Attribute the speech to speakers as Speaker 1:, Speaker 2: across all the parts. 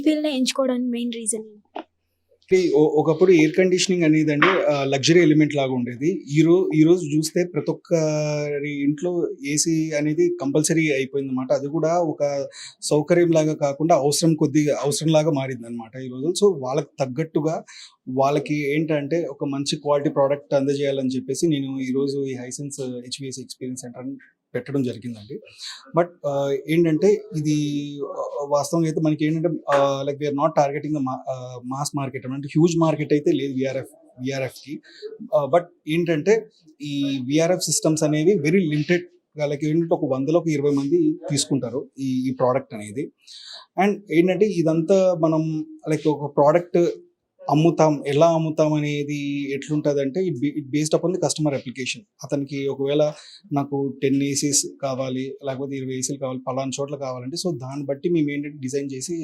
Speaker 1: ఫీల్డ్‌నే ఎంచుకోవడానికి main reason ఏంటి?
Speaker 2: ఒకప్పుడు ఎయిర్ కండిషనింగ్ అనేదండి లగ్జరీ ఎలిమెంట్ లాగా ఉండేది. ఈరోజు చూస్తే ప్రతి ఒక్కరి ఇంట్లో ఏసీ అనేది కంపల్సరీ అయిపోయిందన్నమాట. అది కూడా ఒక సౌకర్యం లాగా కాకుండా అవసరం లాగా మారిందన్నమాట ఈరోజు. సో వాళ్ళకి తగ్గట్టుగా వాళ్ళకి ఏంటంటే ఒక మంచి క్వాలిటీ ప్రోడక్ట్ అందజేయాలని చెప్పేసి నేను ఈరోజు ఈ హైసెన్స్ హెచ్విఎసి ఎక్స్పీరియన్స్ సెంటర్ పెట్టడం జరిగిందండి. బట్ ఏంటంటే ఇది వాస్తవంగా అయితే మనకి ఏంటంటే like we are not targeting the mass market అంటే హ్యూజ్ మార్కెట్ అయితే లేదు విఆర్ఎఫ్కి. బట్ ఏంటంటే ఈ విఆర్ఎఫ్ సిస్టమ్స్ అనేవి వెరీ లిమిటెడ్. వాళ్ళకి ఏంటంటే ఒక 100లో 20 మంది తీసుకుంటారు ఈ ప్రోడక్ట్ అనేది. అండ్ ఏంటంటే ఇదంతా మనం లైక్ ఒక ప్రోడక్ట్ ఎలా అమ్ముతాం అనేది ఎట్లుంటుందంటే it based upon the customer application. అతనికి ఒకవేళ నాకు 10 ఏసీస్ కావాలి, లేకపోతే 20 ఏసీలు కావాలి, పలానా చోట్ల కావాలంటే సో దాన్ని బట్టి మేము ఏంటంటే డిజైన్ చేసి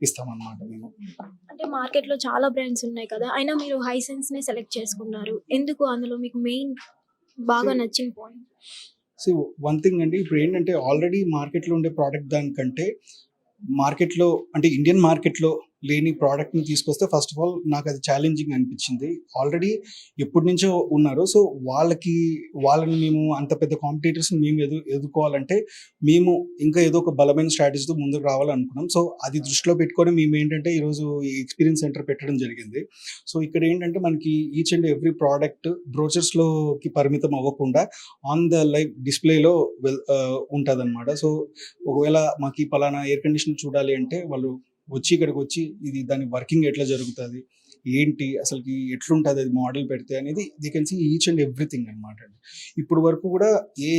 Speaker 2: ఇస్తామన్నమాట మేము.
Speaker 1: అంటే మార్కెట్‌లో చాలా బ్రాండ్స్ ఉన్నాయి కదా! అయినా మీరు హైసెన్స్‌నే సెలెక్ట్ చేసుకున్నారు. ఎందుకు అందులో మీకు మెయిన్ బాగా నచ్చిన పాయింట్?
Speaker 2: సో వన్ థింగ్ అండి, ఇప్పుడు ఏంటంటే ఆల్రెడీ మార్కెట్లో ఉండే ప్రోడక్ట్ దానికంటే మార్కెట్లో అంటే ఇండియన్ మార్కెట్లో లేని ప్రోడక్ట్ని తీసుకొస్తే ఫస్ట్ ఆఫ్ ఆల్ నాకు అది ఛాలెంజింగ్ అనిపించింది. ఆల్రెడీ ఎప్పటి నుంచో ఉన్నారు. సో వాళ్ళని మేము అంత పెద్ద కాంపిటీటర్స్ని మేము ఎదుర్కోవాలంటే మేము ఇంకా ఏదో ఒక బలమైన స్ట్రాటజీతో ముందుకు రావాలనుకున్నాం. సో అది దృష్టిలో పెట్టుకొని మేము ఏంటంటే ఈరోజు ఈ ఎక్స్పీరియన్స్ సెంటర్ పెట్టడం జరిగింది. సో ఇక్కడ ఏంటంటే మనకి ఈచ్ అండ్ ఎవ్రీ ప్రోడక్ట్ బ్రోచర్స్లోకి పరిమితం అవ్వకుండా ఆన్ ద లైవ్ డిస్ప్లేలో ఉంటుంది అనమాట. సో ఒకవేళ మాకు ఈ పలానా ఎయిర్ కండిషనర్ చూడాలి అంటే వాళ్ళు ఇక్కడికి వచ్చి ఇది దాని వర్కింగ్ ఎట్లా జరుగుతుంది, ఏంటి అసలుకి ఎట్లుంటుంది, అది మోడల్ పెడితే అనేది they can see each and everything అనమాట. ఇప్పుడు వరకు కూడా ఏ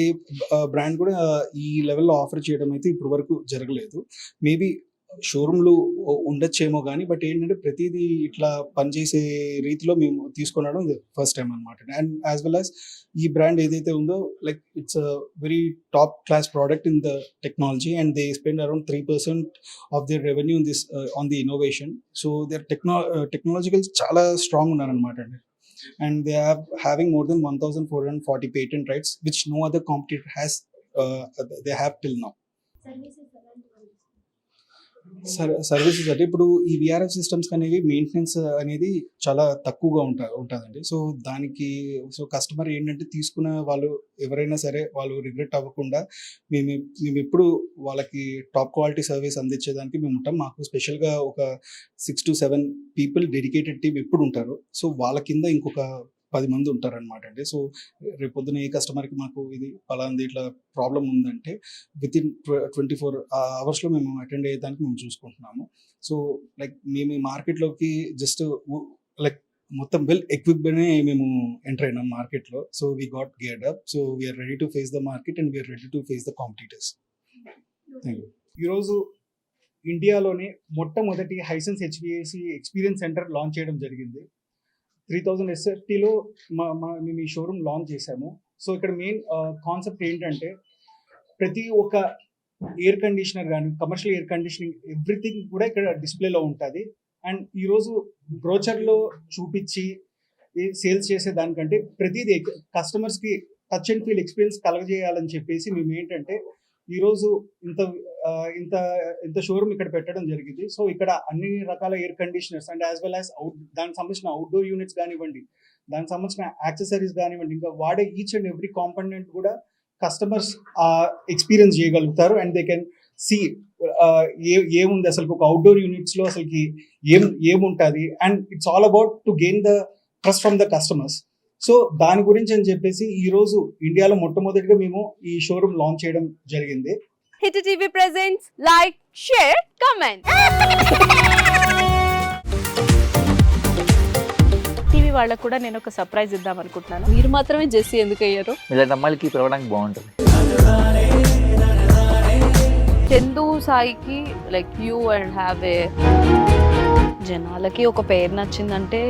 Speaker 2: బ్రాండ్ కూడా ఈ లెవెల్లో ఆఫర్ చేయడం అయితే ఇప్పుడు వరకు జరగలేదు. మేబీ షోరూమ్లు ఉండొచ్చేమో కానీ బట్ ఏంటంటే ప్రతిదీ ఇట్లా పనిచేసే రీతిలో మేము తీసుకునడం ఫస్ట్ టైం అనమాట. అండ్ యాజ్ వెల్ యాజ్ ఈ బ్రాండ్ ఏదైతే ఉందో like it's a very top class product in the technology and they spend around 3% of their revenue in this on the innovation. So there technological చాలా strong ఉన్నారనమాట అండి. And they are having more than 1440 patent rights which no other competitor has they have till now. Services అంటే ఇప్పుడు ఈ VRF systems అనేవి maintenance అనేది చాలా తక్కువగా ఉంటుందండి. సో దానికి కస్టమర్ ఏంటంటే తీసుకున్న వాళ్ళు ఎవరైనా సరే వాళ్ళు రిగ్రెట్ అవ్వకుండా మేము ఎప్పుడు వాళ్ళకి టాప్ క్వాలిటీ సర్వీస్ అందించేదానికి మేము ఉంటాం. మాకు స్పెషల్గా ఒక 6 to 7 పీపుల్ డెడికేటెడ్ టీమ్ ఎప్పుడు ఉంటారు. సో వాళ్ళ కింద ఇంకొక 10 మంది ఉంటారనమాట అండి. సో రేపొద్దున ఏ కస్టమర్కి మాకు ఇది పలాంది ఇట్లా ప్రాబ్లం ఉందంటే విత్ ఇన్ 24 అవర్స్లో మేము అటెండ్ అయ్యేదానికి మేము చూసుకుంటున్నాము. సో లైక్ మేము ఈ మార్కెట్లోకి జస్ట్ లైక్ మొత్తం వెల్ ఎక్విప్డ్నే మేము ఎంటర్ అయినాం మార్కెట్లో. So we got geared up. So we are ready to face the market and we are ready to face the competitors. Thank you. ఈరోజు ఇండియాలోనే మొట్టమొదటి Hisense HVAC experience centre launch చేయడం జరిగింది. 3000 SFTలో మేము ఈ షోరూమ్ లాంచ్ చేశాము. సో ఇక్కడ మెయిన్ కాన్సెప్ట్ ఏంటంటే ప్రతి ఒక్క ఎయిర్ కండిషనర్ కానీ కమర్షియల్ ఎయిర్ కండిషనింగ్ ఎవ్రీథింగ్ కూడా ఇక్కడ డిస్ప్లేలో ఉంటుంది. అండ్ ఈరోజు బ్రోచర్లో చూపించి సేల్స్ చేసే దానికంటే ప్రతిదీ కస్టమర్స్కి టచ్ అండ్ ఫీల్ ఎక్స్పీరియన్స్ కలగజేయాలని చెప్పేసి మేము ఏంటంటే ఈరోజు ఇంత షోరూమ్ ఇక్కడ పెట్టడం జరిగింది. సో ఇక్కడ అన్ని రకాల air conditioners and as well as దానికి సంబంధించిన అవుట్డోర్ యూనిట్స్ కానివ్వండి, దానికి సంబంధించిన యాక్సెసరీస్ కానివ్వండి, ఇంకా వాడే ఈచ్ అండ్ ఎవ్రీ కాంపోనెంట్ కూడా కస్టమర్స్ ఎక్స్పీరియన్స్ చేయగలుగుతారు. అండ్ దే కెన్ సీ ఏముంది అసలు ఒక అవుట్డోర్ యూనిట్స్లో అసలుకి ఏముంటుంది. And it's all about to gain the trust from the customers. So దాని గురించి అని చెప్పేసి ఈరోజు ఇండియాలో మొట్టమొదటిగా మేము ఈ షోరూమ్ లాంచ్ చేయడం జరిగింది.
Speaker 3: Hit TV presents like, share, comment. TV వాళ్ళకు కూడా నేను ఒక సర్ప్రైజ్ ఇద్దాం అనుకుంటున్నాను. మీరు మాత్రమే జెస్సీ ఎందుకు అయ్యారు?
Speaker 4: ఇలాంటి అమ్మాయిలకి పిలవడానికి బాగుంటుంది.
Speaker 3: చందు సాయికి like you and have a జనాలకి ఒక పేరు నచ్చిందంటే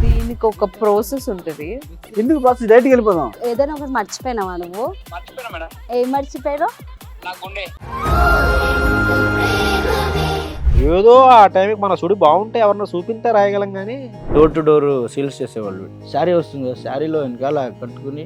Speaker 3: దీనికి ఒక ప్రాసెస్ ఉంటుంది.
Speaker 5: ఎందుకు ప్రాసెస్ డైరెక్ట్గా వెళ్ళిపోదాం.
Speaker 6: ఏదైనా ఒకటి మర్చిపోయినావా నువ్వు? ఏం మర్చిపోయావు?
Speaker 5: ఏదో ఆ టైంకి మన సుడి బాగుంటే ఎవరన్నా చూపిస్తే రాయగలం కానీ డోర్ టు డోర్ సేల్స్ చేసేవాళ్ళు. శారీ వస్తుంది, శారీలో వెనకాల కట్టుకుని